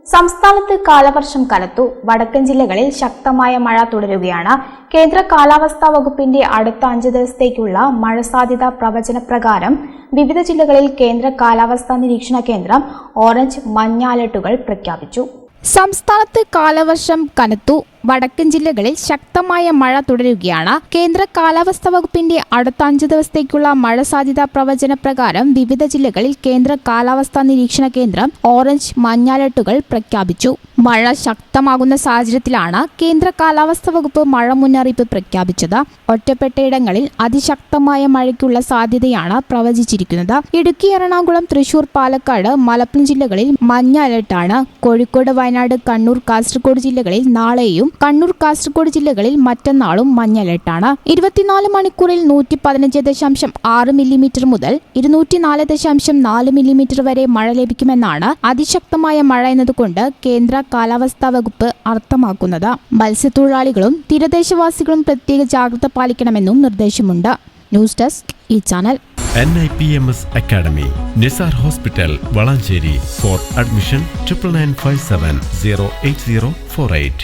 സംസ്ഥാനത്ത് കാലവർഷം കനത്തു. വടക്കൻ ജില്ലകളിൽ ശക്തമായ മഴ തുടരുകയാണ്. കേന്ദ്ര കാലാവസ്ഥാ വകുപ്പിന്റെ അടുത്ത 5 ദിവസത്തേക്കുള്ള മഴ സാധ്യതാ പ്രവചന പ്രകാരം വിവിധ ജില്ലകളിൽ കേന്ദ്ര കാലാവസ്ഥാ നിരീക്ഷണ കേന്ദ്രം ഓറഞ്ച്, മഞ്ഞ അലർട്ടുകൾ പ്രഖ്യാപിച്ചു. സംസ്ഥാനത്ത് കാലവർഷം കനത്തു. വടക്കൻ ജില്ലകളിൽ ശക്തമായ മഴ തുടരുകയാണ്. കേന്ദ്ര കാലാവസ്ഥാ വകുപ്പിന്റെ അടുത്ത 5 ദിവസത്തേക്കുള്ള മഴ സാധ്യതാ പ്രവചന പ്രകാരം വിവിധ ജില്ലകളിൽ കേന്ദ്ര കാലാവസ്ഥാ നിരീക്ഷണ കേന്ദ്രം ഓറഞ്ച്, മഞ്ഞ അലർട്ടുകൾ പ്രഖ്യാപിച്ചു. മഴ ശക്തമാകുന്ന സാഹചര്യത്തിലാണ് കേന്ദ്ര കാലാവസ്ഥാ വകുപ്പ് മഴ മുന്നറിയിപ്പ് പ്രഖ്യാപിച്ചത്. ഒറ്റപ്പെട്ടയിടങ്ങളിൽ അതിശക്തമായ മഴയ്ക്കുള്ള സാധ്യതയാണ് പ്രവചിച്ചിരിക്കുന്നത്. ഇടുക്കി, എറണാകുളം, തൃശൂർ, പാലക്കാട്, മലപ്പുറം ജില്ലകളിൽ മഞ്ഞ അലർട്ടാണ്. കോഴിക്കോട്, വയനാട്, കണ്ണൂർ, കാസർഗോഡ് ജില്ലകളിൽ നാളെയും കണ്ണൂർ, കാസർഗോഡ് ജില്ലകളിൽ മറ്റന്നാളും മഞ്ഞ അലർട്ടാണ്. 24 മണിക്കൂറിൽ 115.6 മില്ലിമീറ്റർ മുതൽ 204.4 മില്ലിമീറ്റർ വരെ മഴ ലഭിക്കുമെന്നാണ് അതിശക്തമായ മഴ എന്നതുകൊണ്ട് കേന്ദ്ര കാലാവസ്ഥാ വകുപ്പ് അർത്ഥമാക്കുന്നത്. മത്സ്യത്തൊഴിലാളികളും തീരദേശവാസികളും പ്രത്യേക ജാഗ്രത പാലിക്കണമെന്നും നിർദ്ദേശമുണ്ട്. ന്യൂസ് ഡെസ്ക് ഈ channel. NIPMS Academy, Nisar Hospital, Valancheri. For admission 9957 08048.